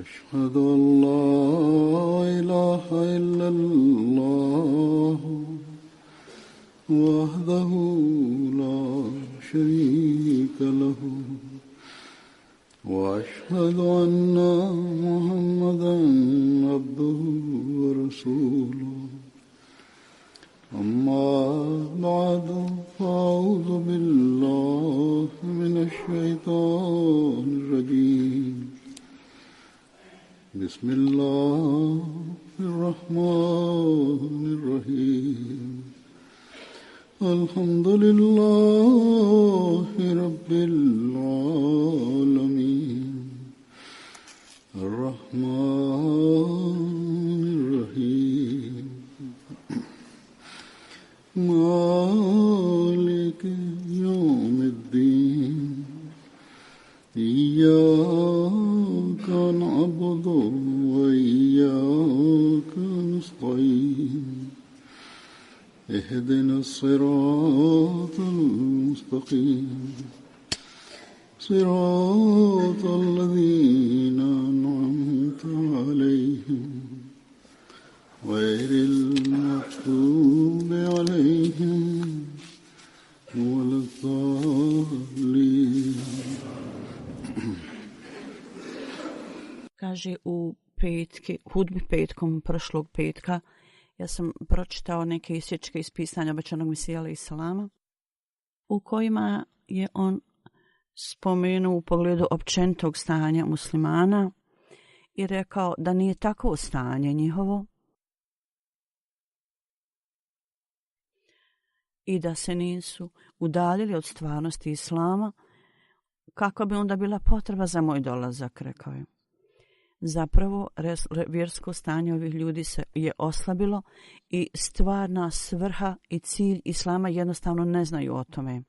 أشهد أن لا إله إلا الله وحده لا شريك له وأشهد أن محمدا عبده ورسوله أما بعد فأعوذ بالله من الشيطان الرجيم بسم الله الرحمن الرحيم الحمد لله رب العالمين الرحمن الرحيم مالك يوم الدين إياك نعبد وإياك نستعين اهدنا الصراط المستقيم صراط الذين أنعمت عليهم غير المغضوب عليهم ولا الضالين. Kaže u hudbi petkom prošlog petka, ja sam pročitao neke isječke iz pisanja obećanog Mesija alejhi selama, u kojima je on spomenuo u pogledu općenitog stanja muslimana i rekao da nije takvo stanje njihovo i da se nisu udaljili od stvarnosti islama, kako bi onda bila potreba za moj dolazak, rekao je. Zapravo, vjersko stanje ovih ljudi se je oslabilo i stvarna svrha i cilj islama jednostavno ne znaju o tome,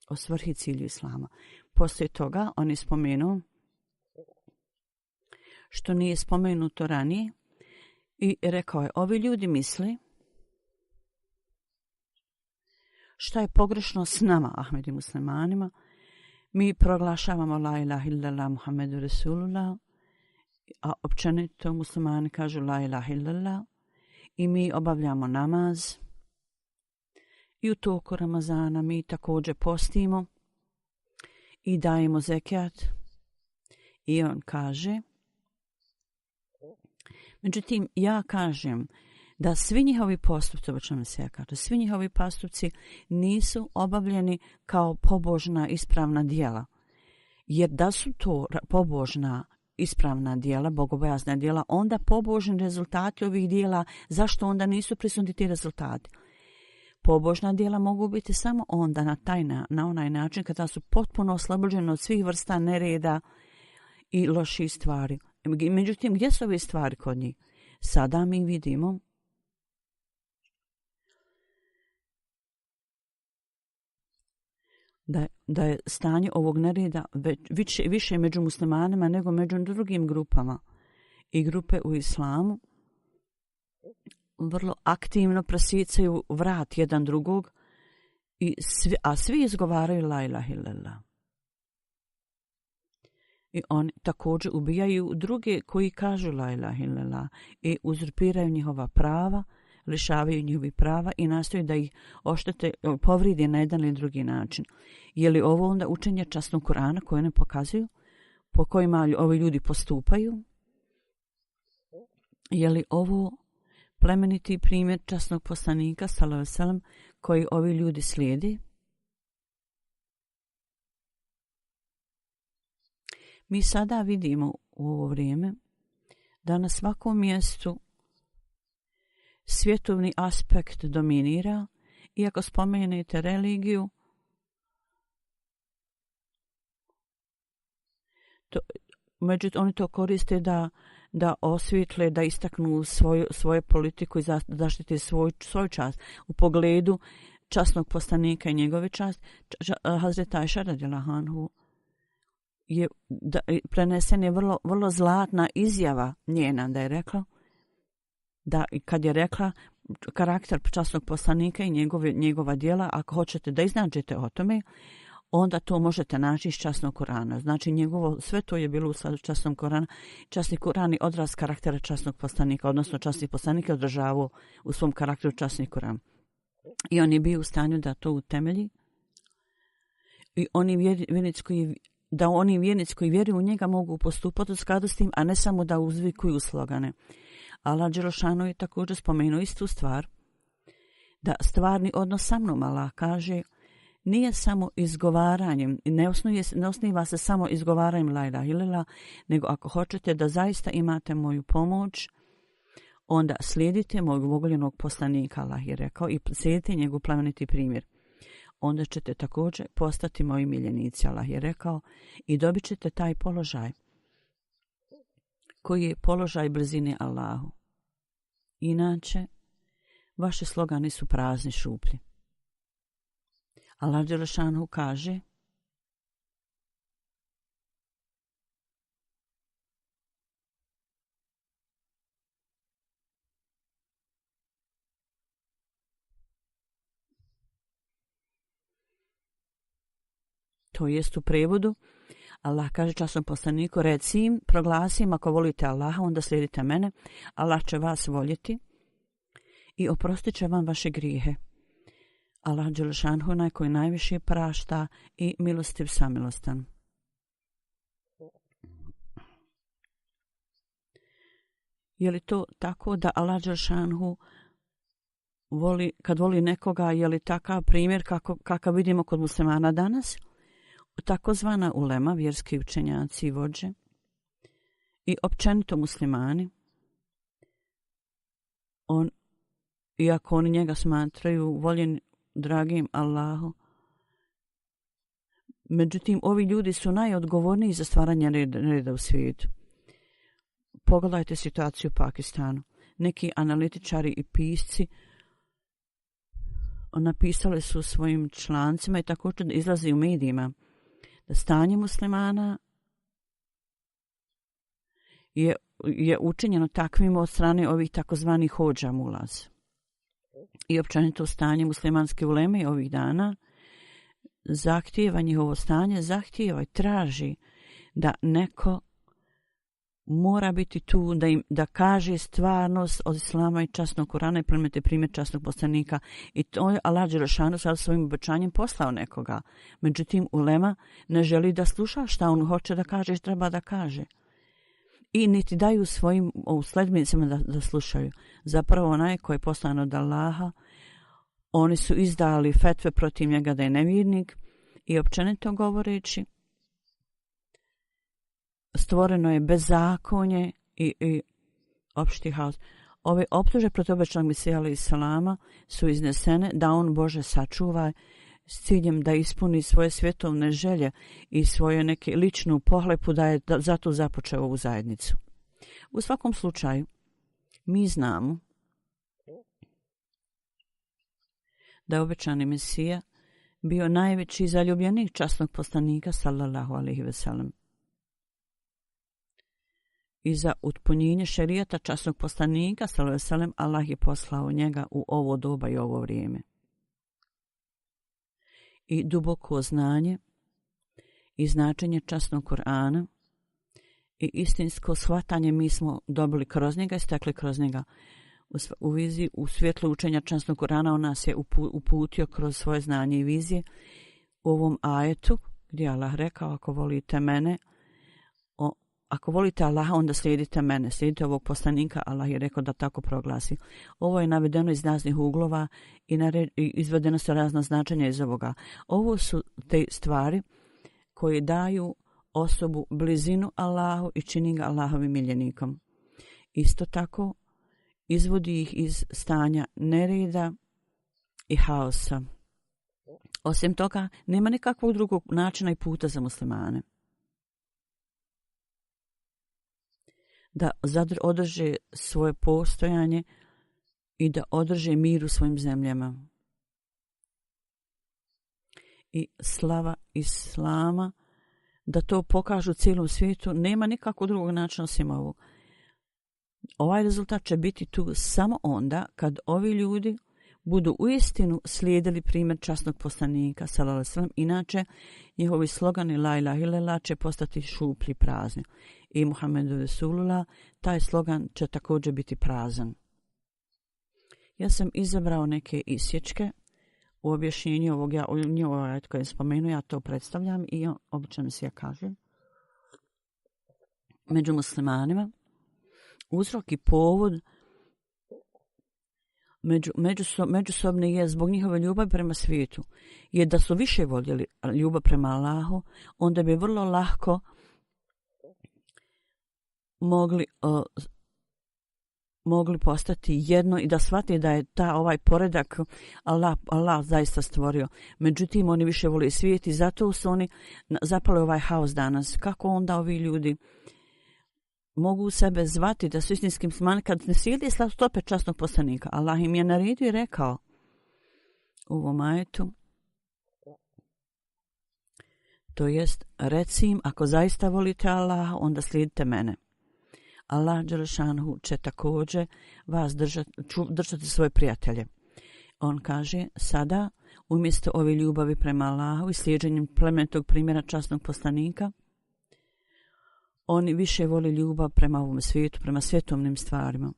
o svrhi i cilju islama. Poslije toga on je spomenuo što nije spomenuto ranije i rekao je, ovi ljudi misli šta je pogrešno s nama, Ahmed i muslimanima. Mi proglašavamo la ilaha illallah Muhammedu Rasulullah, a općenito muslimani kažu la ilaha illallah i mi obavljamo namaz i u toku Ramazana mi također postimo i dajemo zekijat. I on kaže, međutim ja kažem da svi njihovi postupci, svi njihovi postupci nisu obavljeni kao pobožna ispravna djela. Jer da su to pobožna ispravna djela, bogobojazna djela, onda pobožni rezultati ovih djela, zašto onda nisu prisutni ti rezultati? Pobožna djela mogu biti samo onda na onaj način kada su potpuno oslobođeni od svih vrsta nereda i loših stvari. Međutim, gdje su ove stvari kod njih? Sada mi vidimo da je stanje ovog nereda više među muslimanima nego među drugim grupama. I grupe u islamu vrlo aktivno presicaju vrat jedan drugog, a svi izgovaraju la ilaha illallah. I oni također ubijaju druge koji kažu la ilaha illallah i uzurpiraju njihova prava, lišavaju njihovih prava i nastoje da ih oštete, povride na jedan ili drugi način. Je li ovo onda učenje časnog Kur'ana koje ne pokazuju, po kojima ovi ljudi postupaju? Je li ovo plemeniti primjer časnog poslanika sallallahu alejhi ve sellem koji ovi ljudi slijedi? Mi sada vidimo u ovo vrijeme da na svakom mjestu svjetovni aspekt dominira, iako spomenete religiju, međutim oni to koriste da osvijetle, da istaknu svoju politiku i zaštite svoj čast. U pogledu časnog poslanika i njegove čast, Hazret Ajša radijallahu anhu je prenesen je vrlo zlatna izjava njena, da je rekla da kad je rekla karakter časnog poslanika i njegova djela, ako hoćete da iznađete o tome, onda to možete naći iz časnog Kurana. Znači, njegovo, sve to je bilo u skladu časnog Kurana. Časni Kuran je odraz karaktera časnog poslanika, odnosno časni poslanik je održavao u svom karakteru časni Kuran. I on je bio u stanju da to utemelji. I oni vjernici koji vjeruju u njega mogu postupati u skladu s tim, a ne samo da uzvikuju slogane. Allah Đelešanu je također spomenuo istu stvar, da stvarni odnos sa mnom, Allah kaže, nije samo izgovaranjem, ne osniva se samo izgovaranjem la ilaha illallah, nego ako hoćete da zaista imate moju pomoć, onda slijedite mojeg voljenog poslanika, Allah je rekao, i slijedite njegov plemeniti primjer. Onda ćete također postati moji miljenici, Allah je rekao, i dobit ćete taj položaj koji je položaj blizine Allahu. Inače, vaši slogani su prazni, šuplji. Allah Đelešanu kaže, to jest u prevodu, Allah kaže časnom poslaniku, reci im, proglasi im, ako volite Allaha, onda slijedite mene, Allah će vas voljeti i oprostit će vam vaše grijehe. Allah Đelešanu onaj koji najviše prašta i milostiv samilostan. Je li to tako da Allah Đelešanu kad voli nekoga, je li takav primjer kakav vidimo kod muslimana danas? Takozvana ulema, vjerski učenjaci i vođe i općenito muslimani, iako oni njega smatraju voljen dragim Allahu, međutim ovi ljudi su najodgovorniji za stvaranje reda u svijetu. Pogledajte situaciju u Pakistanu. Neki analitičari i pisci napisali su svojim člancima i također izlazi u medijima da stanje muslimana je učinjeno takvim od strane ovih takozvanih hođa mulaz. I općenito stanje muslimanske uleme ovih dana zahtijeva njihovo stanje, zahtijeva i traži da neko mora biti tu da kaže stvarnost od islama i časnog Kurana i plemete primjer časnog poslanika. I to je Allah Đelešanu sad svojim obećanjem poslao nekoga. Međutim, ulema ne želi da sluša šta on hoće da kaže i treba da kaže. I niti daju svojim sledbenicima da slušaju. Zapravo onaj koji je poslan od Allaha, oni su izdali fetve protiv njega da je nevjernik i općenito govoreći, stvoreno je bezakonje i opšti haos. Ove optuže protiv obećanog Mesija alejhi selama su iznesene da on Bože sačuva s ciljem da ispuni svoje svjetovne želje i svoju neke ličnu pohlepu da je zato započeo ovu zajednicu. U svakom slučaju, mi znamo da je obećani Mesija bio najveći zaljubljenik časnog poslanika sallallahu alejhi ve sellem. I za utpunjenje šerijata časnog poslanika sallallahu alejhi ve sellem Allah je poslao njega u ovo doba i ovo vrijeme. I duboko znanje i značenje časnog Kur'ana i istinsko shvatanje mi smo dobili kroz njega i stekli kroz njega. U viziji, u svjetlu učenja časnog Kur'ana on nas je uputio kroz svoje znanje i vizije u ovom ajetu gdje Allah rekao, ako volite mene, ako volite Allaha, onda slijedite mene, slijedite ovog poslanika, Allah je rekao da tako proglasi. Ovo je navedeno iz raznih uglova i izvedeno su razna značenja iz ovoga. Ovo su te stvari koje daju osobu blizinu Allahu i čini ga Allahovim miljenikom. Isto tako izvodi ih iz stanja nereda i haosa. Osim toga, nema nikakvog drugog načina i puta za muslimane da održe svoje postojanje i da održe mir u svojim zemljama. I slava Islama, da to pokažu cijelom svijetu, nema nikakvog drugog načina osim ovog. Ovaj rezultat će biti tu samo onda kad ovi ljudi budu uistinu slijedili primjer časnog poslanika sallallahu alejhi ve sellem. Inače, njihovi slogani la ilaha illallah će postati šuplji, prazni. I Muhammedu Resulullah, taj slogan će također biti prazan. Ja sam izabrao neke isječke u objašnjenju ovog koje spomenu, ja to predstavljam i obično mi se ja kažem. Među muslimanima uzrok i povod međusobne je zbog njihove ljubavi prema svijetu. Je da su više voljeli ljubav prema Allahu, onda bi vrlo lahko mogli postati jedno i da shvate da je ovaj poredak Allah zaista stvorio. Međutim, oni više vole svijet i zato su oni zapali ovaj haos danas. Kako onda ovi ljudi mogu sebe zvati da su istinski muslimani kad ne slijede stope časnog poslanika? Allah im je naredio i rekao u ovom ajetu, to jest, reci im, ako zaista volite Allaha, onda slijedite mene. Allah dželešanhu će također vas držati svoje prijatelje. On kaže, sada, umjesto ove ljubavi prema Allahu i slijeđenjem plemenitog primjera časnog poslanika, oni više vole ljubav prema ovom svijetu, prema svjetovnim stvarima.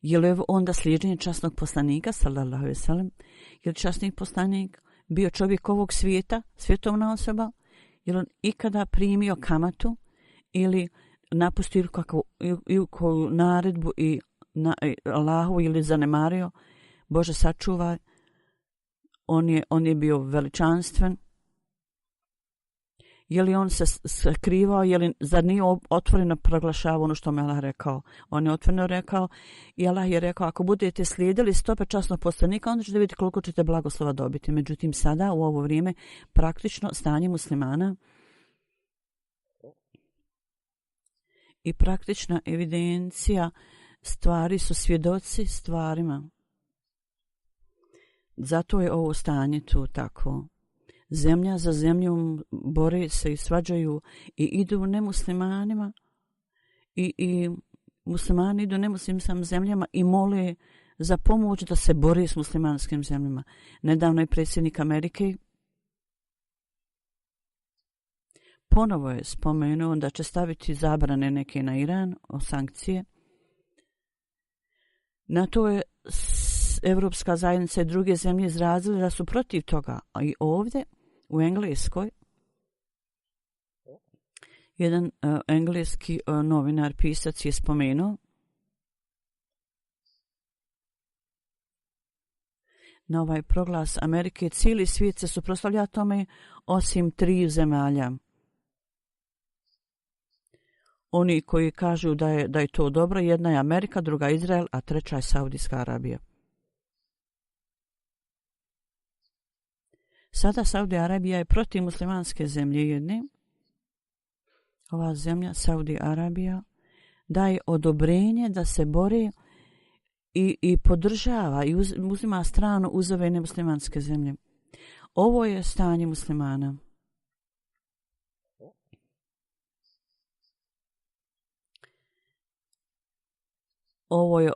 Je li onda slijeđenje časnog poslanika, sallallahu alejhi ve sellem, je li časni poslanik bio čovjek ovog svijeta, svjetovna osoba, je li on ikada primio kamatu ili napustio koju naredbu i Allahu ili zanemario? Bože sačuvaj, on je bio veličanstven. Je li on se skrivao, zar nije otvoreno proglašavao ono što mu Allah rekao? On je otvoreno rekao i Allah je rekao, ako budete slijedili stope časnog poslanika, onda ćete vidjeti koliko ćete blagoslova dobiti. Međutim, sada u ovo vrijeme praktično stanje muslimana i praktična evidencija stvari su svjedoci stvarima. Zato je ovo stanje tu tako. Zemlja za zemljom bore se i svađaju i idu nemuslimanima i muslimani idu nemuslimskim zemljama i mole za pomoć da se bori s muslimanskim zemljama. Nedavno je predsjednik Amerike ponovo je spomenuo da će staviti zabrane neke na Iran, o sankcije. Na to je Evropska zajednica i druge zemlje izrazili da su protiv toga. A i ovdje u Engleskoj jedan engleski novinar, pisac je spomenuo na ovaj proglas Amerike cijeli svijet se suprotstavlja tome osim 3 zemalja. Oni koji kažu da je to dobro, jedna je Amerika, druga Izrael, a treća je Saudijska Arabija. Sada Saudi Arabija je protiv muslimanske zemlje jedne. Ova zemlja, Saudi Arabija, daje odobrenje da se bori i podržava i uzima stranu uz ove nemuslimanske zemlje. Ovo je stanje muslimana.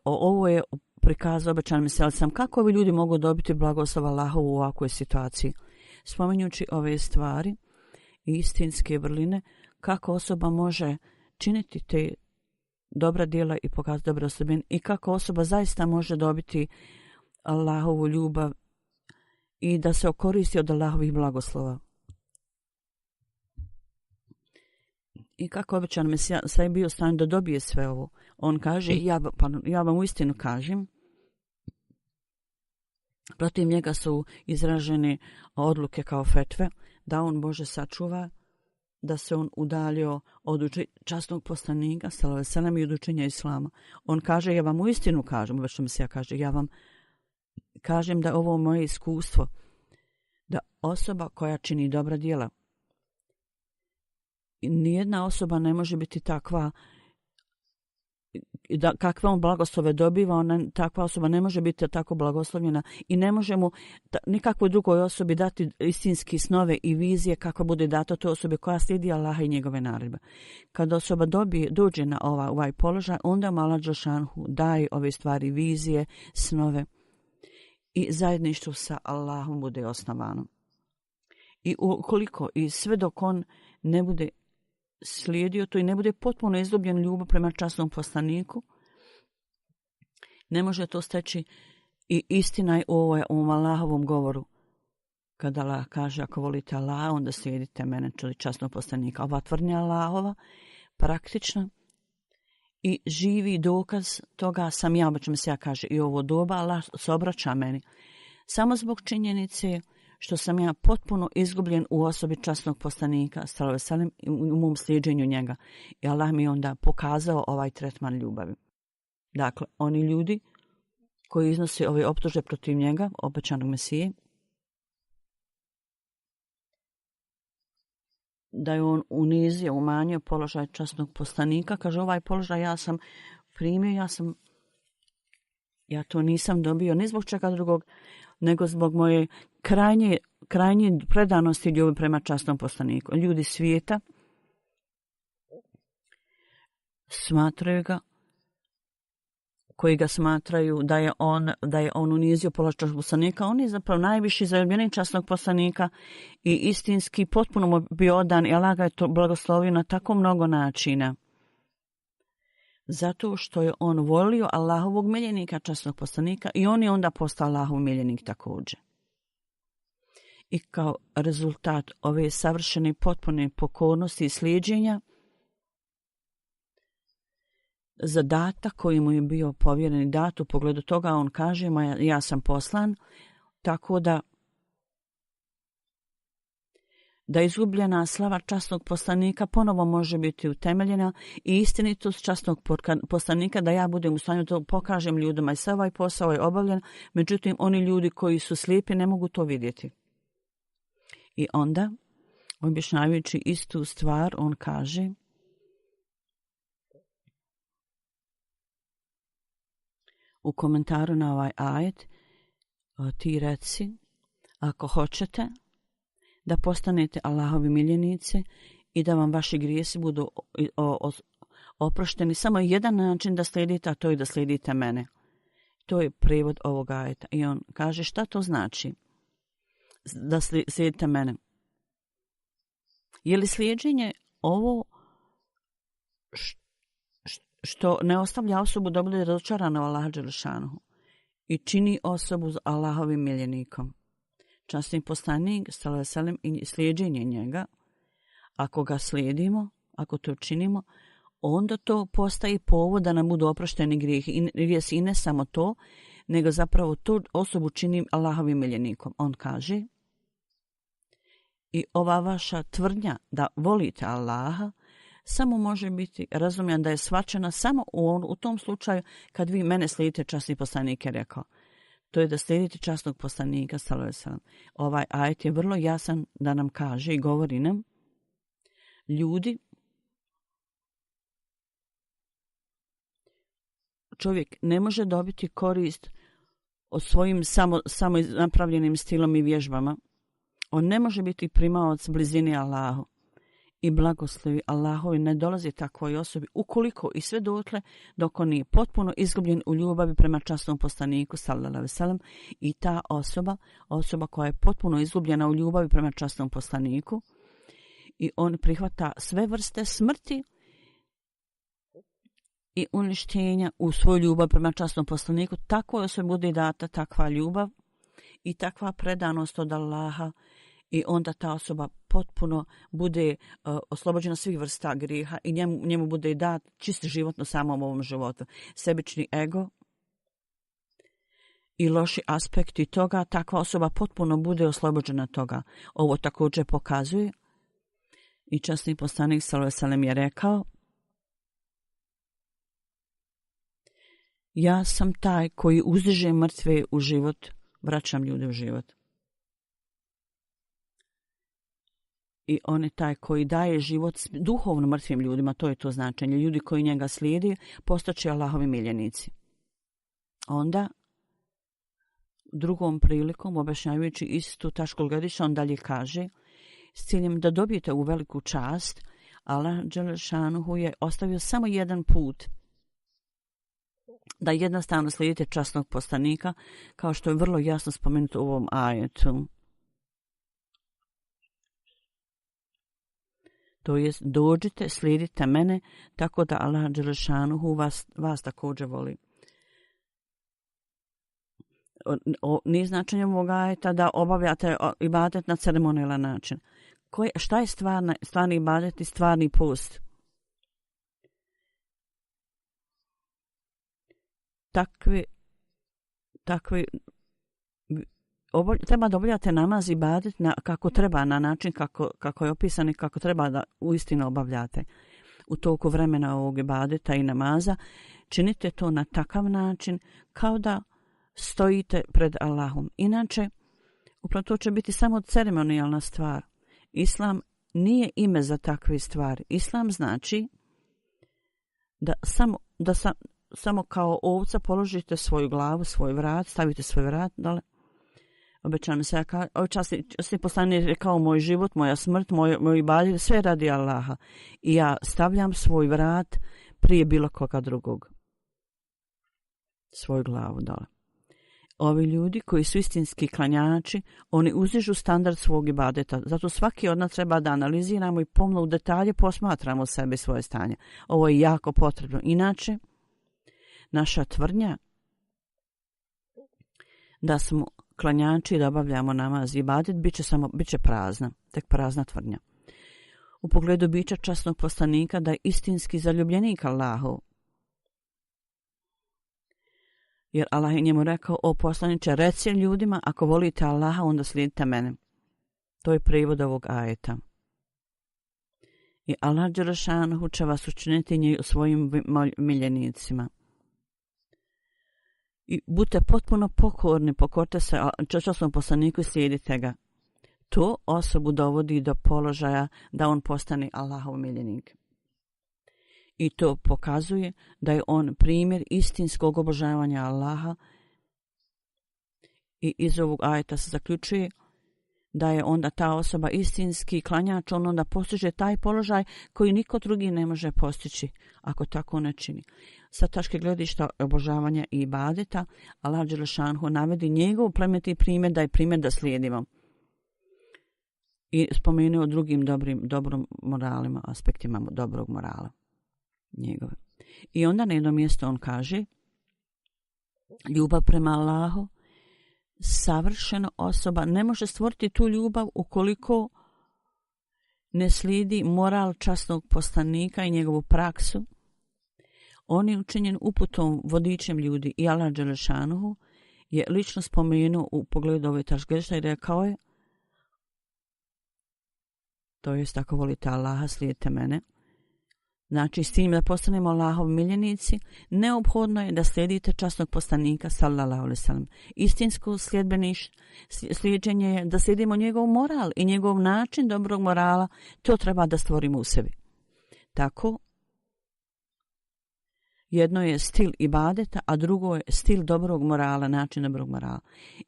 Ovo je prikaz obećan mesijom. Kako ovi ljudi mogu dobiti blagoslov Allaha u ovakvoj situaciji? Spominjući ove stvari i istinske vrline, kako osoba može činiti te dobra djela i pokazati dobre osobine i kako osoba zaista može dobiti Allahovu ljubav i da se okoristi od Allahovih blagoslova. I kako obećan Mesija sad je bio u stanju da dobije sve ovo. On kaže, ja vam uistinu kažem, protiv njega su izražene odluke kao fetve, da on Bože sačuva, da se on udaljio od časnog poslanika, sallallahu alejhi ve sellem, i od učenja Islama. On kaže, ja vam uistinu kažem, obećan Mesija kaže, ja vam kažem da ovo moje iskustvo, da osoba koja čini dobra djela, nijedna osoba ne može biti takva, da kakve on blagoslove dobiva, takva osoba ne može biti tako blagoslovljena i ne može mu nikakvoj drugoj osobi dati istinski snove i vizije kako bude dato toj osobi koja slijedi Allaha i njegove naredbe. Kad osoba dođe na ovaj položaj, onda mu Allah dželešanohu daje ove stvari, vizije, snove i zajedništvo sa Allahom bude osnovano. I ukoliko i sve dok on ne bude slijedio to i ne bude potpuno izgubljen ljubav prema časnom poslaniku, ne može to steći. I istina je u Allahovom govoru. Kada Allah kaže ako volite Allah, onda slijedite mene, časnog poslanika. Ova tvrdnja Allahova praktična i živi dokaz toga sam ja, obraćam se ja, kaže i ovo doba Allah se obraća meni. Samo zbog činjenice što sam ja potpuno izgubljen u osobi časnog poslanika, sallallahu alejhi ve sellem, u mom slijeđenju njega. I Allah mi onda pokazao ovaj tretman ljubavi. Dakle, oni ljudi koji iznose ove optužbe protiv njega, obećanog Mesije, da je on unizio, umanjio položaj časnog poslanika, kaže ovaj položaj ja sam primio, ja to nisam dobio ni zbog čega drugog, nego zbog moje krajnje predanosti ljubavi prema časnom poslaniku. Ljudi svijeta smatraju ga, koji ga smatraju da je on unizio položaj poslanika, on je zapravo najviši zaljubljenik časnog poslanika i istinski potpuno mu bio odan i Allah ga je to blagoslovio na tako mnogo načina. Zato što je on volio Allahovog miljenika, časnog poslanika, i on je onda postao Allahov miljenik također. I kao rezultat ove savršene potpune pokornosti i slijeđenja, zadatak koji mu je bio povjeren i dat u pogledu toga, on kaže, ja sam poslan, tako da izgubljena slava časnog poslanika ponovo može biti utemeljena i istinitost časnog poslanika, da ja budem u stanju da pokažem ljudima i sve ovaj posao je obavljen, međutim oni ljudi koji su slijepi ne mogu to vidjeti. I onda, objašnjavajući istu stvar, on kaže u komentaru na ovaj ajet, ti reci, ako hoćete da postanete Allahovi miljenici i da vam vaši grijesi budu oprošteni, samo jedan način da slijedite, a to je da slijedite mene. To je prevod ovog ajeta. I on kaže šta to znači da slijedite mene? Je li slijeđenje ovo što ne ostavlja osobu da bude razočarana u Allaha dželešanuhu i čini osobu Allahovim miljenikom? Časni poslanik, sallallahu alejhi ve sellem, i slijeđenje njega, ako ga slijedimo, ako to činimo, onda to postaje povod da nam budu oprošteni grijesi. I ne samo to, nego zapravo tu osobu čini Allahovim miljenikom. On kaže, i ova vaša tvrdnja da volite Allaha samo može biti razumljena, da je shvaćena samo u tom slučaju kad vi mene slijedite, časni poslanik je rekao. To je da slijedite časnog poslanika, sallallahu alejhi ve sellem. Ovaj ajet je vrlo jasan da nam kaže i govori nam, čovjek ne može dobiti korist od svojim samo napravljenim stilom i vježbama. On ne može biti primaoc blizini Allahu i blagoslovi Allahovi ne dolazi takvoj osobi ukoliko i sve dotle dok on nije potpuno izgubljen u ljubavi prema časnom poslaniku, sallallahu alejhi ve sellem, i ta osoba koja je potpuno izgubljena u ljubavi prema časnom poslaniku i on prihvata sve vrste smrti i uništenja u svoju ljubav prema časnom poslaniku, takvoj osobi bude data takva ljubav i takva predanost od Allaha, i onda ta osoba potpuno bude oslobođena svih vrsta grijeha i njemu bude dat čist život na samom ovom životu. Sebični ego i loši aspekti toga, takva osoba potpuno bude oslobođena toga. Ovo također pokazuje i časni poslanik sallallahu alejhi ve sellem je rekao, ja sam taj koji uzdiže mrtve u život, vraćam ljude u život. I on je taj koji daje život duhovno mrtvim ljudima, to je to značenje. Ljudi koji njega slijedi postaće Allahovi miljenici. Onda, drugom prilikom, objašnjavajući istu taškul gledišta, on dalje kaže, s ciljem da dobijete u veliku čast, Allah dželešanuhu je ostavio samo jedan put da jednostavno slijedite časnog poslanika, kao što je vrlo jasno spomenuto u ovom ajetu. To jest, dođite, slijedite mene, tako da Allah dželešanuhu vas također voli. Nije značenje ovog ajeta da obavljate ibadet na ceremonijalan način. Šta je stvarni ibadet i stvarni post? Takvi treba da obavljate namaz i ibadet kako treba, na način kako je opisan i kako treba da uistinu obavljate. U toku vremena ovog ibadeta i namaza činite to na takav način kao da stojite pred Allahom. Inače, upravo to će biti samo ceremonijalna stvar. Islam nije ime za takve stvari. Islam znači da samo kao ovca položite svoju glavu, svoj vrat, stavite svoj vrat dole. Obećam se, časni poslanik je rekao, moj život, moja smrt, moj ibadet, sve radi Allaha. I ja stavljam svoj vrat prije bilo koga drugog. Svoju glavu dole. Ovi ljudi koji su istinski klanjači, oni uzdižu standard svog ibadeta. Zato svaki od nas treba da analiziramo i pomno u detalje posmatramo sebe i svoje stanje. Ovo je jako potrebno. Inače, naša tvrdnja da smo klanjači i da obavljamo namaz i ibadet bit će prazna, tek prazna tvrdnja. U pogledu bića časnog poslanika da je istinski zaljubljenik Allahov. Jer Allah je njemu rekao, o poslaniče, reci ljudima, ako volite Allaha, onda slijedite mene. To je prijevod ovog ajeta. I Allah dželešanuhu će vas učiniti svojim miljenicima. I budite potpuno pokorni, pokorite se časnom poslaniku i slijedite ga. To osobu dovodi do položaja da on postane Allahov miljenik. I to pokazuje da je on primjer istinskog obožavanja Allaha. I iz ovog ajeta se zaključuje da je onda ta osoba istinski klanjač, on onda postiže taj položaj koji niko drugi ne može postići ako tako ne čini. Sa tačke gledišta obožavanja i ibadeta, Allah dželešanuhu navodi njegov plemeniti primjer da je primjer da slijedimo. I spomenuo drugim dobrom moralima, aspektima dobrog morala njegove. I onda na jedno mjesto on kaže, ljubav prema Allahu, savršena osoba ne može stvoriti tu ljubav ukoliko ne slijedi moral časnog poslanika i njegovu praksu. On je učinjen uputom, vodičem ljudi i Allah dželešanuhu je lično spomenuo u pogledu ove tačke i rekao je, to jest ako volite Allaha, slijedite mene. Znači, s tim da postanemo Allahovi miljenici, neophodno je da slijedite časnog poslanika, sallallahu alejhi ve sellem. Istinsko slijeđenje je da slijedimo njegov moral i njegov način dobrog morala, to treba da stvorimo u sebi. Tako, jedno je stil ibadeta, a drugo je stil dobrog morala, način dobrog morala.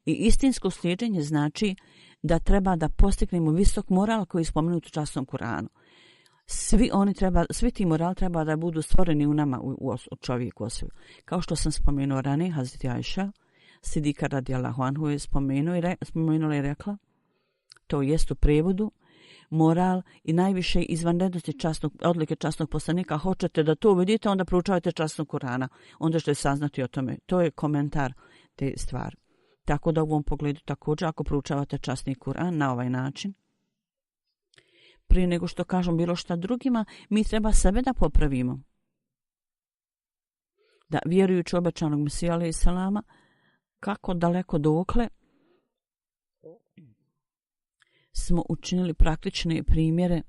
I istinsko slijeđenje znači da treba da postignemo visok moral koji je spomenut u časnom Kuranu. Svi ti moral treba da budu stvoreni u nama, u čovjeku osobi. Kao što sam spomenuo ranije, Hazreti Ajša, Sidika radijallahu anhu je spomenula i rekla, to jest u prevodu, moral i najviše izvanrednosti odlike časnog poslanika. Hoćete da to vidite, onda proučavajte časnog Kurana. Onda ćete saznati o tome. To je komentar te stvari. Tako da u ovom pogledu također, ako proučavate časni Kuran na ovaj način, prije nego što kažem bilo šta drugima, mi treba sebe da popravimo. Da vjerujući obećanog Mesija alejhi selama, kako daleko dokle smo učinili praktične primjere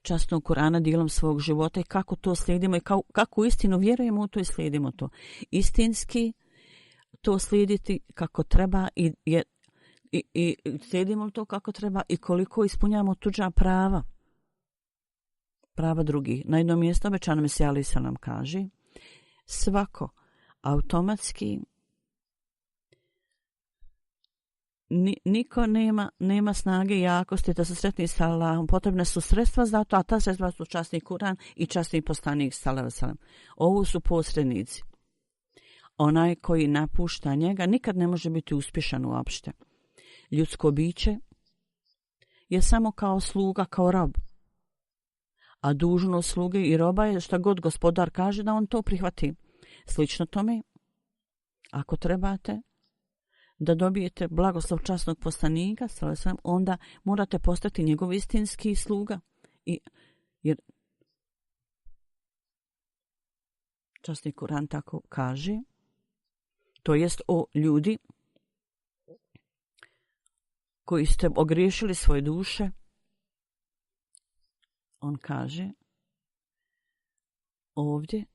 časnog Kurana dijelom svog života i kako to slijedimo i kako istinu vjerujemo u to i slijedimo to. Istinski to slijediti kako treba i slijedimo to kako treba i koliko ispunjavamo tuđa prava drugih. Na jednom mjestu obećano Mesija alejhi selam kaže, svako automatski niko nema snage i jakosti da se sretni sa Allahom. Potrebne su sredstva za to, a ta sredstva su časni Kuran i časni poslanik sallallahu alejhi ve sellem. Ovo su posrednici. onaj koji napušta njega nikad ne može biti uspješan uopšte. Ljudsko biće je samo kao sluga, kao rob. A dužnost sluge i roba je šta god gospodar kaže da on to prihvati. Slično tome, ako trebate da dobijete blagoslov časnog poslanika, onda morate postati njegov istinski sluga. Jer časni Kuran tako kaže, to jest o ljudi koji ste ogriješili svoje duše, on kaže ovdje,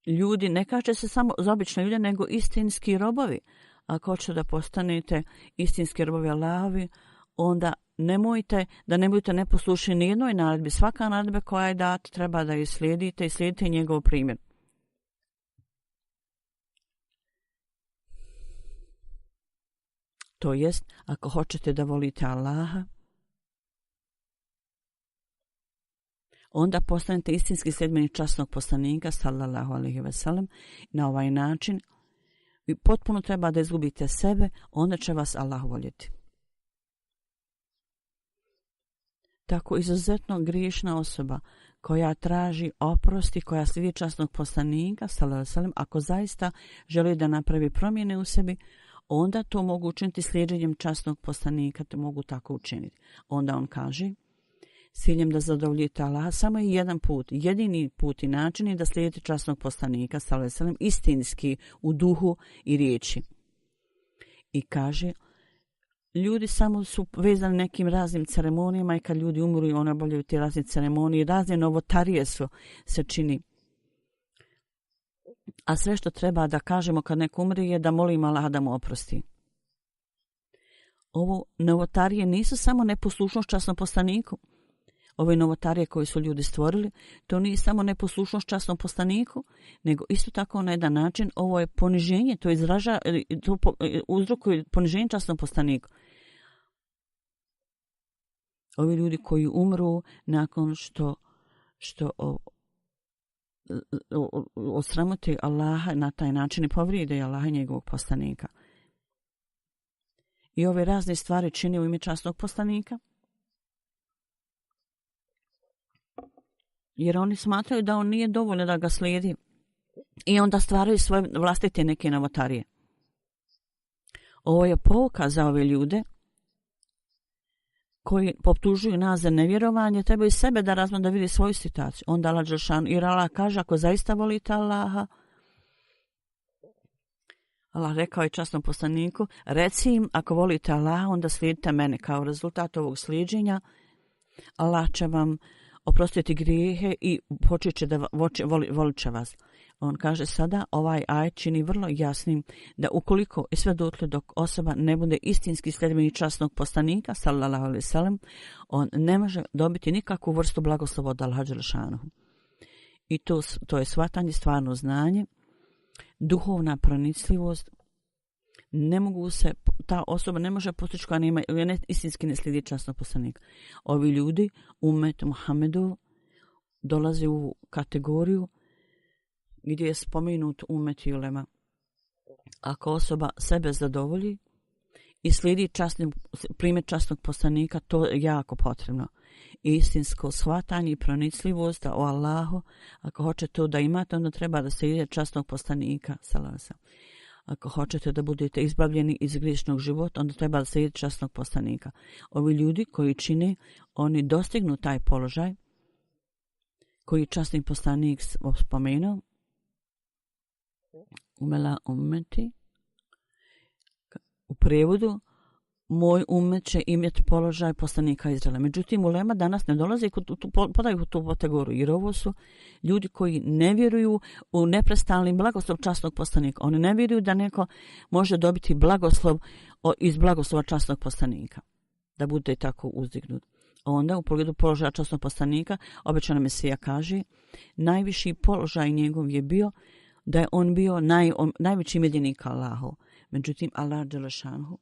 ljudi, ne kaže se samo za obične ljude, nego istinski robovi. Ako hoćete da postanete istinski robovi Allahovi, onda nemojte da ne budete neposlušni ni jednoj naredbi. Svaka naredba koja je data treba da je slijedite i slijedite njegov primjer. To jest, ako hoćete da volite Allaha, onda postanete istinski sljedbenik časnog poslanika, sallallahu alejhi ve sellem. Na ovaj način vi potpuno treba da izgubite sebe, onda će vas Allah voljeti. Tako izuzetno griješna osoba koja traži oprost i koja slijedi časnog poslanika, sallallahu alejhi ve sellem, ako zaista želi da napravi promjene u sebi, onda to mogu učiniti slijeđenjem časnog poslanika, te mogu tako učiniti. Onda on kaže, s ciljem da zadovoljite Allaha, samo je jedan put, jedini put i način je da slijedite časnog poslanika, sallallahu alejhi ve sellem, istinski u duhu i riječi. I kaže, ljudi samo su vezani nekim raznim ceremonijama i kad ljudi umru i oni obavljaju te razne ceremonije, razne novotarije se čini. A sve što treba da kažemo kad neko umre je da molimo Allaha da mu oprosti. Ovo novotarije nisu samo neposlušnost časnom poslaniku. Ove novotarije koje su ljudi stvorili, to nije samo neposlušnost časnom poslaniku, nego isto tako na jedan način ovo je poniženje, to uzrokuje poniženje časnom poslaniku. Ovi ljudi koji umru nakon što osramote Allaha na taj način i povrijede Allaha i njegovog poslanika. I ove razne stvari čini u ime časnog poslanika, jer oni smatraju da on nije dovoljno da ga slijedi i onda stvaraju svoje vlastite neke novotarije. Ovo je pouka za ove ljude koji optužuju nas za nevjerovanje, trebaju sebe da razmonu da vidi svoju situaciju. Onda Allah dželešanu, jer Allah kaže, ako zaista volite Allaha, Allah rekao je časnom poslaniku, reci im, ako volite Allaha, onda slijedite mene. Kao rezultat ovog slijeđenja, Allah će vam oprostiti grijehe i počet će da volit će vas. On kaže sada, ovaj ajet čini vrlo jasnim da ukoliko i sve dotle dok osoba ne bude istinski sljedbenik časnog poslanika, sallallahu alejhi ve sellem, on ne može dobiti nikakvu vrstu blagoslova od Allaha dželešanuhu. I to je shvatanje, stvarno znanje, duhovna pronicljivost. Ta osoba ne može postići koja istinski ne slijedi časnog poslanika. Ovi ljudi, umet Muhammedu, dolaze u kategoriju gdje je spomenut umet i ulema. Ako osoba sebe zadovolji i slijedi primjer časnog poslanika, to je jako potrebno. Istinsko shvatanje i pronicljivost o Allahu, ako hoćete to da imate, onda treba da slijedi časnog poslanika, sallallahu alejhi ve sellem. Ako hoćete da budete izbavljeni iz griješnog života, onda treba da slijedi časnog poslanika. Ovi ljudi koji čine, oni dostignu taj položaj koji časni poslanik spomenuo, umela ummeti, u prevodu, moj umet će imati položaj poslanika Izraela. Međutim, ulema danas ne dolazi podaju u tu kategoriju, jer ovo su ljudi koji ne vjeruju u neprestalni blagoslov časnog poslanika. Oni ne vjeruju da neko može dobiti blagoslov iz blagoslova časnog poslanika, da bude tako uzdignut. Onda u pogledu položaja časnog poslanika, obećana Mesija kaže, najviši položaj njegov je bio da je on bio najveći miljenik Allahov. Međutim, Allah dželešanu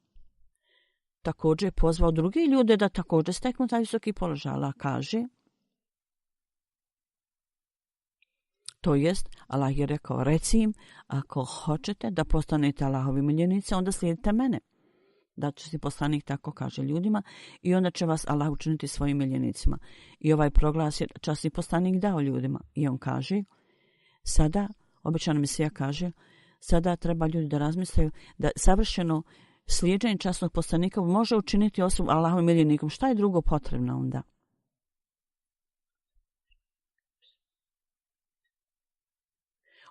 također je pozvao druge ljude da također steknu taj visoki položaj. Allah kaže, To jest, Allah je rekao, reci im, ako hoćete da postanete Allahovi miljenici, onda slijedite mene. Da će si poslanik tako kaže ljudima i onda će vas Allah učiniti svojim miljenicima. I ovaj proglas je časni poslanik dao ljudima. I on kaže, sada, obećana Mesija kaže, sada treba ljudi da razmisle da savršeno slijeđenje časnog poslanika može učiniti osobu Allahovim miljenikom. Šta je drugo potrebno onda?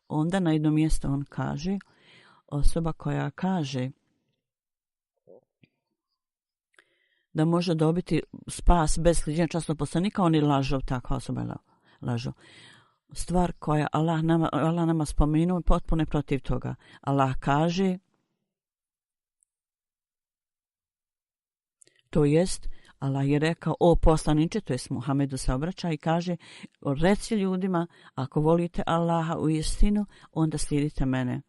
Onda na jedno mjesto on kaže, osoba koja kaže da može dobiti spas bez sliđenja časnog poslanika, on je lažov, takva osoba je lažov. Stvar koja Allah nama spomenuo je potpuno protiv toga. Allah kaže, to jest, Allah je rekao, o poslaniče, to jest Muhammedu se obraća i kaže, reci ljudima, ako volite Allaha u istinu, onda slijedite mene.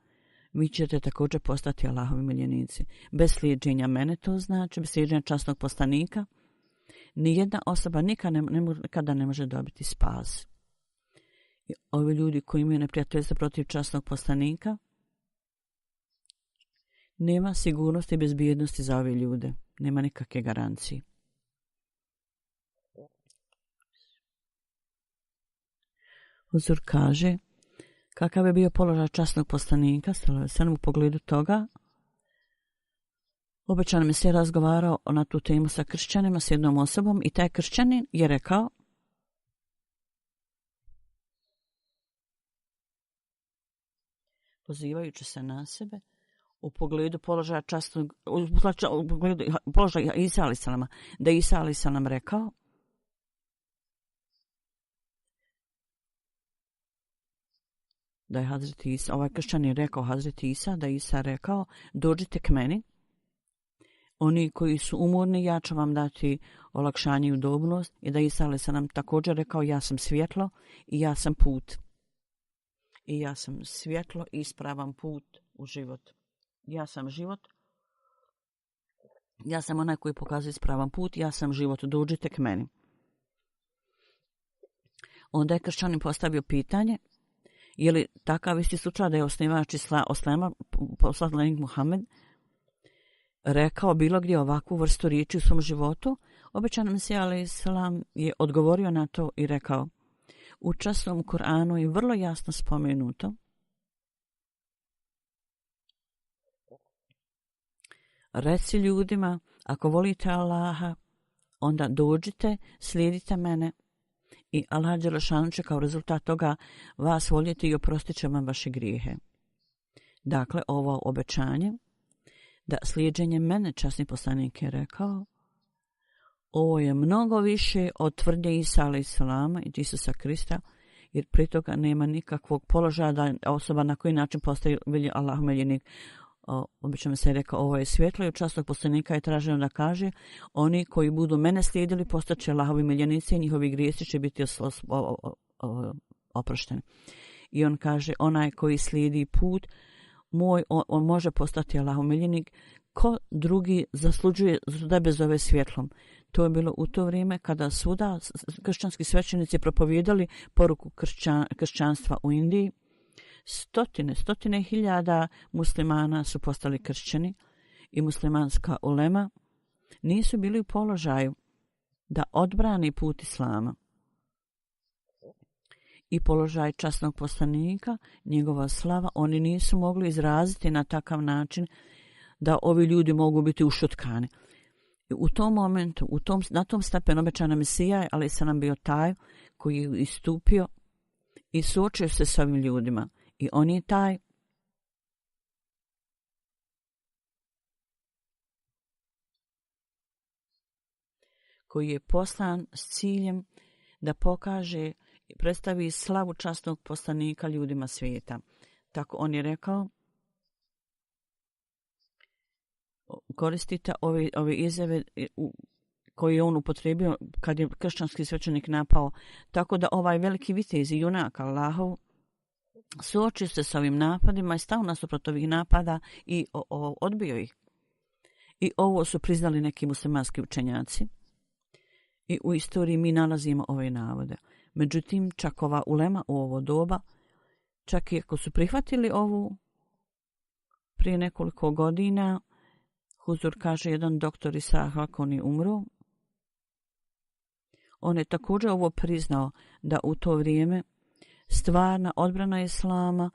Vi ćete također postati Allahovi miljenici. Bez slijeđenja mene, to znači, bez slijeđenja časnog poslanika, nijedna osoba nikada ne može dobiti spas. I ovi ljudi koji imaju neprijateljstvo protiv časnog poslanika, nema sigurnosti i bezbjednosti za ove ljude. Nema nikakve garancije. Huzur kaže, kakav je bio položaj časnog poslanika, u pogledu toga, obećan mi se razgovarao na tu temu sa kršćanima, s jednom osobom i taj kršćanin je rekao, pozivajući se na sebe, u pogledu položaja časnog, u pogledu položaja Isa alejhi selama, da je Isa alejhi selam rekao, da je Hazreti Isa, ovaj kršćan je rekao Hazreti Isa, da je Isa rekao, dođite k meni, oni koji su umorni, ja ću vam dati olakšanje i udobnost, i da je Isa alejhi selam također rekao, ja sam svjetlo i ja sam put. I ja sam svjetlo i ispravan put u život. Ja sam život. Ja sam onaj koji pokazuje ispravan put. Ja sam život. Dođite k meni. Onda je kršćanin postavio pitanje, je li takav isti slučaj da je osnivač Islama, poslanik Muhammed, rekao bilo gdje ovakvu vrstu riječi u svom životu? Obećan Mesija alejhi selam je odgovorio na to i rekao, u časnom Kur'anu je vrlo jasno spomenuto reci ljudima, ako volite Allaha, onda dođite, slijedite mene i Allah dželešanu će kao rezultat toga vas voljeti i oprostit će vam vaše grijehe. Dakle, ovo obećanje da slijeđenje mene, časni poslanik je rekao, ovo je mnogo više od tvrdnje Isa alejhi selama i Isusa Krista, jer pri toga nema nikakvog položaja da osoba na koji način postaje Allahov miljenik. Obično se je rekao, ovo je svjetlo i od časnog poslanika je traženo da kaže, oni koji budu mene slijedili postaće Allahovi miljenici i njihovi grijesi će biti oprošteni. I on kaže, onaj koji slijedi put moj, on može postati Allahov miljenik. Ko drugi zaslužuje da bez ove svjetlom? To je bilo u to vrijeme kada svuda kršćanski svećenici propovijedali poruku kršćanstva u Indiji. Stotine hiljada muslimana su postali kršćani i muslimanska ulema nisu bili u položaju da odbrani put Islama. I položaj časnog poslanika, njegova slava, oni nisu mogli izraziti na takav način da ovi ljudi mogu biti ušutkani. U tom momentu, na tom stepenu obećana Mesija, ali sam nam bio taj koji je istupio i suočio se s ovim ljudima. I on je taj koji je poslan s ciljem da pokaže i predstavi slavu časnog poslanika ljudima svijeta. Tako on je rekao, koristite ove izjave koje je on upotrijebio kad je kršćanski svećenik napao, tako da ovaj veliki vitez i junak Allahov suočio se s ovim napadima i stao nasuprot ovih napada i odbio ih. I ovo su priznali neki muslimanski učenjaci. I u istoriji mi nalazimo ove navode. Međutim, čak ova ulema u ovo doba čak i ako su prihvatili ovu prije nekoliko godina, Huzur kaže, jedan doktor Isa Hakon je umro. On je također ovo priznao, da u to vrijeme stvarna odbrana Islama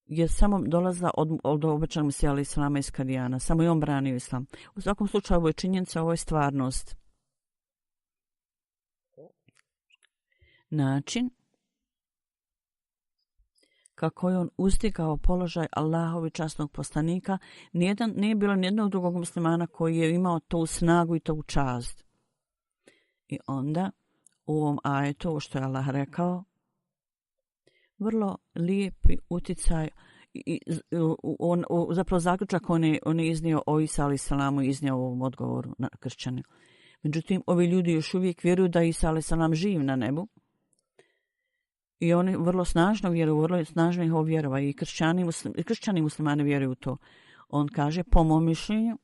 je samo dolazila od obećanog Mesija alejhi selama iz Kadijana. Samo je on branio Islam. U svakom slučaju ovo je činjenica, ovo je stvarnost. Način kako je on uzdigao položaj Allahovi časnog poslanika, nije bilo nijednog drugog muslimana koji je imao tu snagu i tu čast. I onda u ovom ajetu, što je Allah rekao, vrlo lijepi uticaj, zapravo zaključak on je iznio o Isa alejhi selamu, iznio u ovom odgovoru na kršćane. Međutim, ovi ljudi još uvijek vjeruju da Isa alejhi selam živ na nebu. I oni vrlo snažno vjeruju, vrlo snažno ih vjerova. I kršćani muslimani vjeruju u to. On kaže, po mom mišljenju,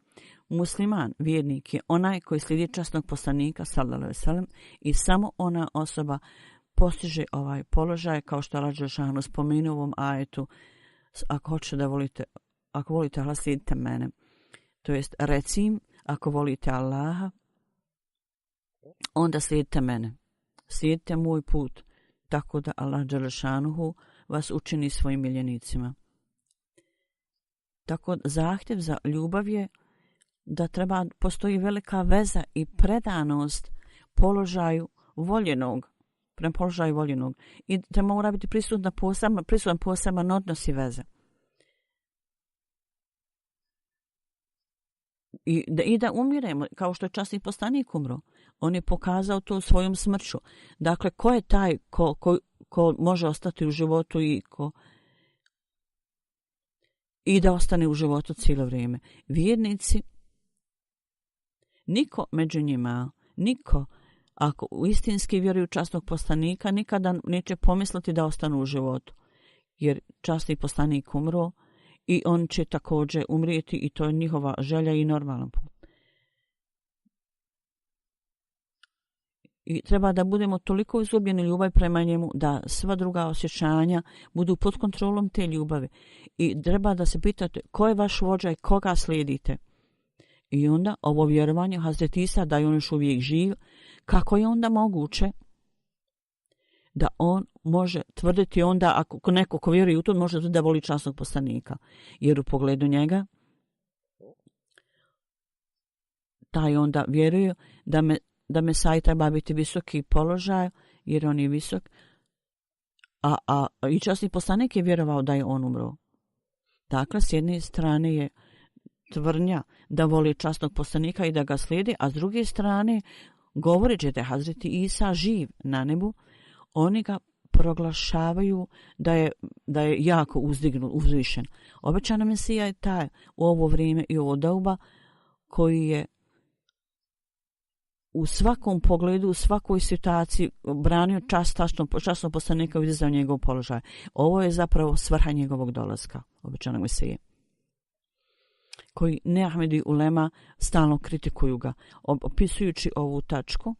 musliman, vjernik je onaj koji slijedi časnog poslanika, sallallahu alejhi ve sellem, i samo ona osoba postiže ovaj položaj, kao što Allah dželešanu spomenuo u ovom ajetu, ako hoćete da volite, ako volite Allah, slijedite mene. To jest, reci im, ako volite Allaha, onda slijedite mene. Slijedite moj put, tako da Allah dželešanuhu vas učini svojim miljenicima. Tako zahtjev za ljubav je da postoji velika veza i predanost položaju voljenog, prema položaju voljenog. I treba mora biti prisutan poseban odnos i veze. I da umiremo, kao što je časni poslanik umro. On je pokazao to svojom smrću. Dakle, ko je taj ko može ostati u životu i da ostane u životu cijelo vrijeme? Vjernici, niko među njima, niko, ako u istinski vjeruju časnog poslanika, nikada neće pomisliti da ostanu u životu. Jer časni poslanik umro i on će također umrijeti i to je njihova želja i normalan put. I treba da budemo toliko izgubljeni ljubav prema njemu da sva druga osjećanja budu pod kontrolom te ljubavi. I treba da se pitate ko je vaš vođa i koga slijedite. I onda ovo vjerovanje Hazreti Isa da je on još uvijek živ, kako je onda moguće da on može tvrditi onda, ako neko ko vjeruje u to, može da voli časnog poslanika. Jer u pogledu njega taj onda vjeruje da Mesaj treba biti visoki položaj, jer on je visok, a i časni poslanik je vjerovao da je on umro. Dakle, s jedne strane je tvrdnja da voli časnog poslanika i da ga slijedi, a s druge strane, govoreći da je Hazreti Isa živ na nebu, oni ga proglašavaju da je jako uzvišen. Obećana Mesija je taj u ovo vrijeme i ovo doba koji je u svakom pogledu, u svakoj situaciji branio časnog poslanika i izdizao njegov položaj. Ovo je zapravo svrha njegovog dolaska, obećanog Mesije, koji Neahmedi ulema stalno kritikuju ga. Opisujući ovu tačku,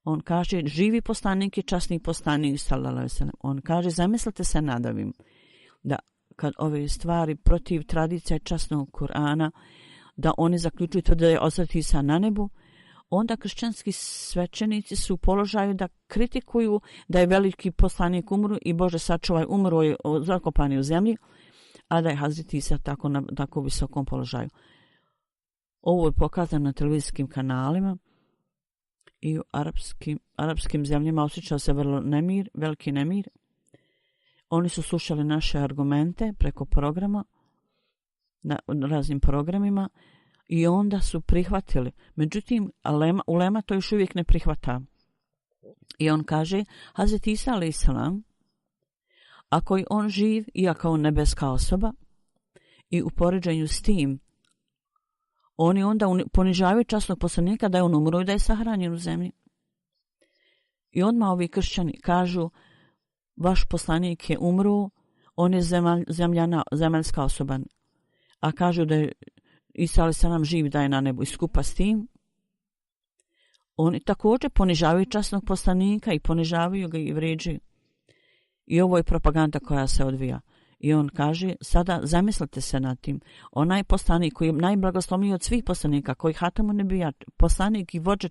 on kaže, živi poslanik i časni poslanik, sallallahu alejhi ve sellem. On kaže, zamislite se nad ovim, da kad ove stvari protiv tradicija časnog Kur'ana, da oni zaključuju da je Hazreti Isa na nebu, onda kršćanski svećenici su u položaju da kritikuju da je veliki poslanik umro i Bože sačuvaj, umro je zakopan u zemlji, a da je Hazreti Isa na tako visokom položaju. Ovo je pokazano na televizijskim kanalima i u arapskim zemljama osjećao se veliki nemir. Oni su slušali naše argumente preko programa, na raznim programima, i onda su prihvatili. Međutim, ulema to još uvijek ne prihvata. I on kaže, Hazreti Isa alejhi selam, ako je on živ i ako on nebeska osoba, i u poređenju s tim, oni onda ponižavaju časnog poslanika da je on umro i da je sahranjen u zemlji. I odmah ovi kršćani kažu, vaš poslanik je umro, on je zemaljska osoba. A kažu da je Isa alejhi selam živ, da je na nebu, i skupa s tim oni također ponižavaju časnog poslanika i ponižavaju ga i vređaju. I ovo je propaganda koja se odvija. I on kaže, sada zamislite se nad tim. Onaj poslanik koji je najblagoslovniji od svih poslanika, koji Hatamu Nebija, poslanik i vođa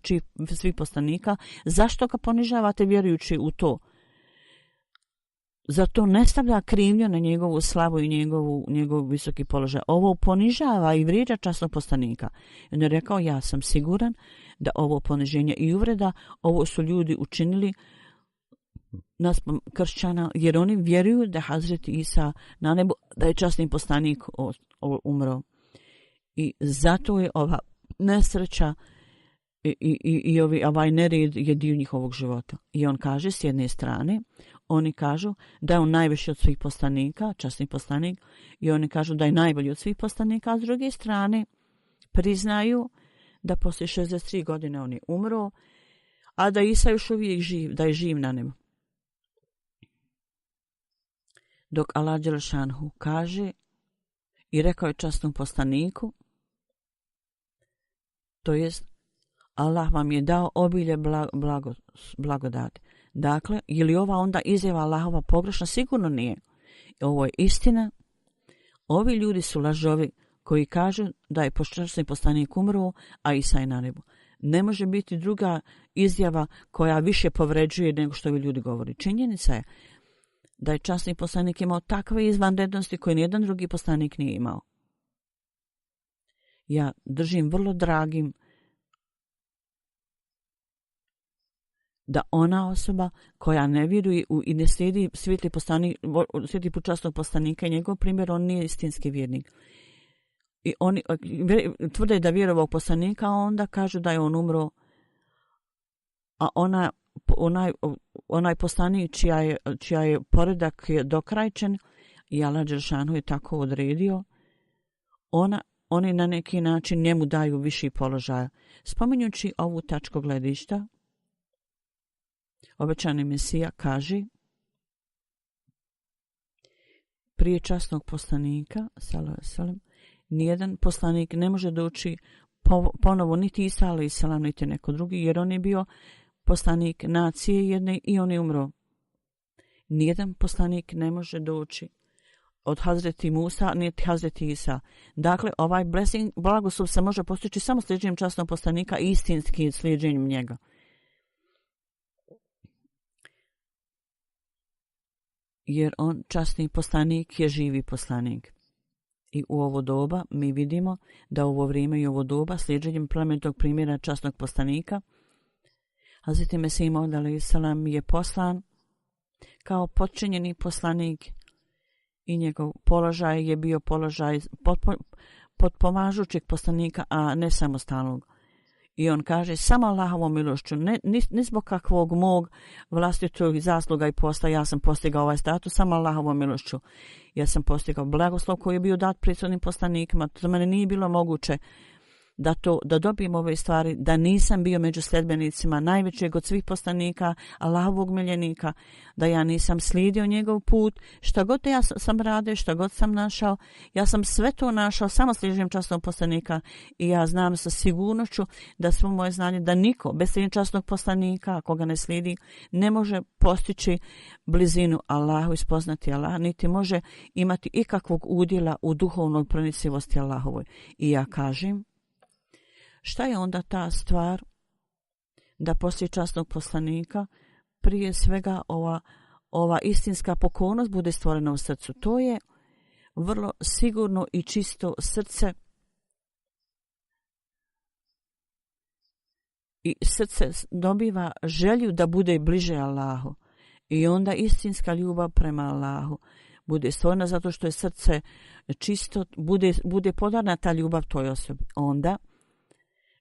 svih poslanika, zašto ga ponižavate vjerujući u to? Zato ne stavlja krivnju na njegovu slavu i njegov visoki položaj. Ovo ponižava i vrijeđa časnog poslanika. I on je rekao, ja sam siguran da ovo poniženje i uvreda, ovo su ljudi učinili naspram kršćana, jer oni vjeruju da Hazreti Isa na nebu, da je časni poslanik umro. I zato je ova nesreća i ovaj nered je dio njihovog života. I on kaže, s jedne strane, oni kažu da je on najviši od svih poslanika, časni poslanik, i oni kažu da je najbolji od svih poslanika, a s druge strane priznaju da poslije 63 godine on je umro, a da Isa još uvijek živ, da je živ na nebu. Dok Allah Đelešanhu kaže i rekao je časnom poslaniku, to jest Allah vam je dao obilje blagodati. Dakle, je li ova onda izjava Allahova pogrešna? Sigurno nije. Ovo je istina. Ovi ljudi su lažovi koji kažu da je časni poslanik umro, a Isa je na nebu. Ne može biti druga izjava koja više povređuje nego što ovi ljudi govori. Činjenica je da je časni poslanik imao takve izvanrednosti koje nijedan drugi poslanik nije imao. Ja držim vrlo dragim da ona osoba koja ne vjeruje i ne slijedi svijetli put časnog poslanika i njegov primjer, on nije istinski vjernik. I oni tvrde da vjerovao poslanika, a onda kažu da je on umro, a onaj poslanik čija je poredak je dokrajčen i Allah Đelešanu je tako odredio, oni na neki način njemu daju viši položaj. Spominjući ovu tačku gledišta, obećani Mesija kaže, prije časnog poslanika, nijedan poslanik ne može doći ponovo niti Isa a.s. niti neko drugi, jer on je bio poslanik nacije jedne i on je umro. Nijedan poslanik ne može doći od Hazreti Musa niti Hazreti Isa. Dakle, ovaj blagoslov se može postići samo slijeđenjem časnog poslanika i istinskim slijeđenjem njega. Jer on, časni poslanik, je živi poslanik. I u ovo doba mi vidimo da u ovo vrijeme i ovo doba slijeđenjem plemenitog primjera časnog poslanika Hazreti Mesih Maud a.s. je poslan kao potčinjeni poslanik i njegov položaj je bio položaj potpomažućeg poslanika, a ne samostalnog. I on kaže, samo Allahovom milošću, ne zbog kakvog mog vlastitog zasluga i posla ja sam postigao ovaj status, samo Allahovom milošću. Ja sam postigao blagoslov koji je bio dat prethodnim poslanikima. Za mene nije bilo moguće da dobijem ove stvari, da nisam bio među sljedbenicima najvećeg od svih poslanika, Allahovog miljenika, da ja nisam slijedio njegov put, šta god ja sam radio, šta god sam našao, ja sam sve to našao samo slijeđenjem časnog poslanika i ja znam sa sigurnošću da svo moje znanje, da niko bez slijeđenja časnog poslanika, ako ga ne slijedi, ne može postići blizinu Allahu i spoznati Allah, niti može imati ikakvog udjela u duhovnoj pronicivosti Allahovoj. I ja kažem, šta je onda ta stvar da poslije časnog poslanika prije svega ova istinska pokornost bude stvorena u srcu? To je vrlo sigurno i čisto srce i srce dobiva želju da bude bliže Allahu i onda istinska ljubav prema Allahu bude stvorena zato što je srce čisto, bude podarna ta ljubav toj osobi. Onda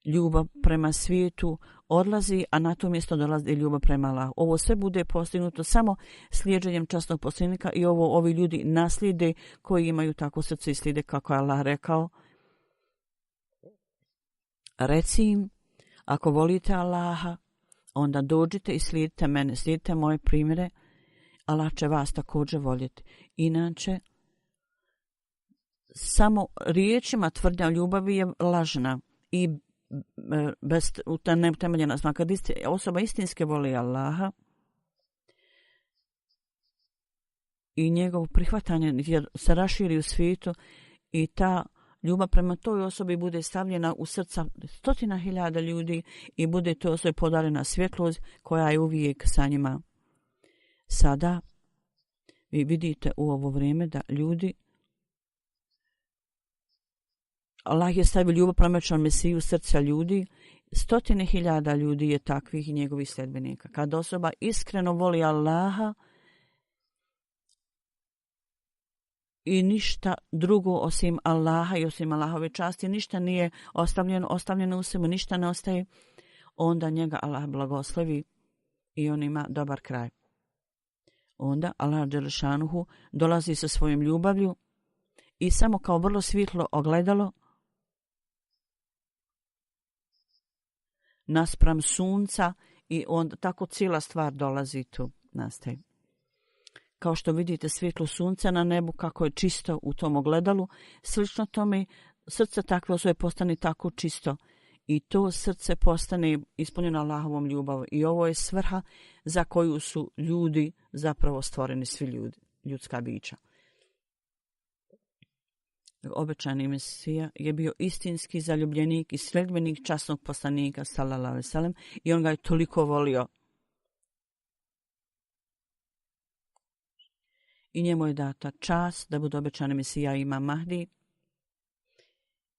ljubav prema svijetu odlazi, a na to mjesto dolazi ljubav prema Allahu. Ovo sve bude postignuto samo slijeđenjem časnog poslanika i ovi ljudi naslijede koji imaju tako srce i slijede kako je Allah rekao. Reci im, ako volite Allaha, onda dođite i slijedite mene, slijedite moje primjere, Allah će vas također voljeti. Inače, samo riječima tvrdnja ljubavi je lažna i bez neutemeljena. Kad osoba istinske voli Allaha, i njegovo prihvatanje se raširi u svijetu i ta ljubav prema toj osobi bude stavljena u srca 100.000 ljudi i bude toj osobi podarena svjetlost koja je uvijek sa njima. Sada vi vidite u ovo vrijeme da ljudi, Allah je stavio ljubav prema Mesiju u srca ljudi, 100.000 ljudi je takvih i njegovih sljedbenika. Kad osoba iskreno voli Allaha i ništa drugo osim Allaha i osim Allahove časti, ništa nije ostavljeno u sebi, ništa ne ostaje, onda njega Allah blagoslovi i on ima dobar kraj. Onda Allah dželešanuhu dolazi sa svojom ljubavlju i samo kao vrlo svjetlo ogledalo naspram sunca i onda tako cijela stvar dolazi tu, nastaje. Kao što vidite svjetlo sunca na nebu, kako je čisto u tom ogledalu, slično tome srce takve osobe postane tako čisto i to srce postane ispunjeno Allahovom ljubavom. I ovo je svrha za koju su ljudi zapravo stvoreni, svi ljudi, ljudska bića. Obećani Mesija je bio istinski zaljubljenik i sledbenik časnog poslanika sallallahu alejhi ve sellem i on ga je toliko volio. I njemu je data čast da bude obećani Mesija Imam Mahdi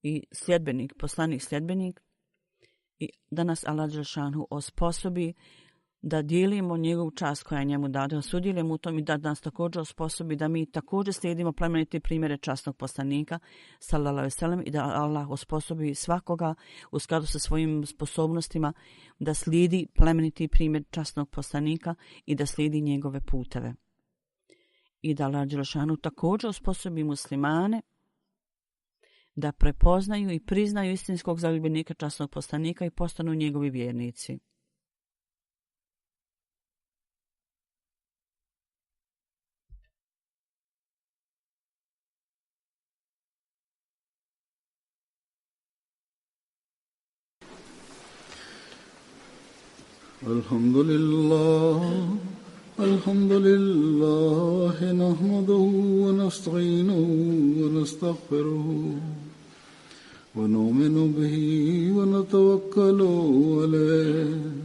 i sljedbenik, poslanik sljedbenik, i da nas Allah dželešanu osposobi da dijelimo njegovu čast koja je njemu dada, da sudjelujemo u tom i da nas također osposobi da mi također slijedimo plemenite primjere časnog poslanika sallallahu alejhi ve sellem i da Allah osposobi svakoga u skladu sa svojim sposobnostima da slijedi plemeniti primjer časnog poslanika i da slijedi njegove puteve. I da Allah dželešanu također osposobi muslimane da prepoznaju i priznaju istinskog zaljubljenika časnog poslanika i postanu njegovi vjernici. Alhamdulillah, nahmaduhu wa nasta'inuhu wa nastaghfiruhu wa nu'minu bihi wa natawakkalu alayhi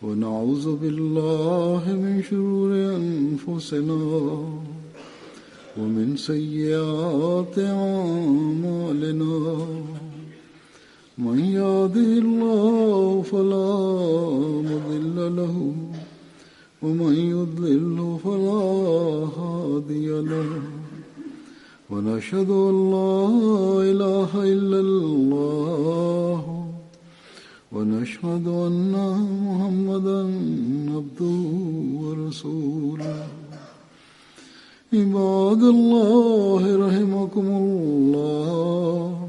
wa na'udhu billahi min shururi anfusina wa min sayyiati a'malina. من يهده الله فلا مضل له ومن يضلل فلا هادي له ونشهد أن لا إله إلا الله ونشهد أن محمدا عبده ورسوله. عباد الله رحمكم الله،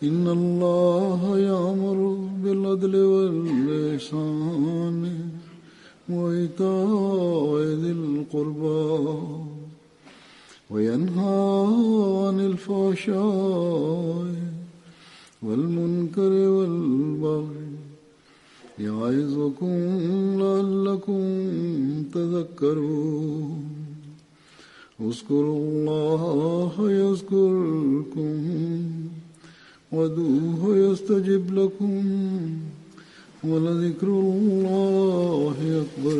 إن الله يأمر بالعدل والإحسان وإيتاء ذي القربى وينهى عن الفحشاء والمنكر والبغي يعظكم لعلكم تذكرون. اذكروا الله يذكركم وادعوه يستجب لكم ولذكر الله أكبر.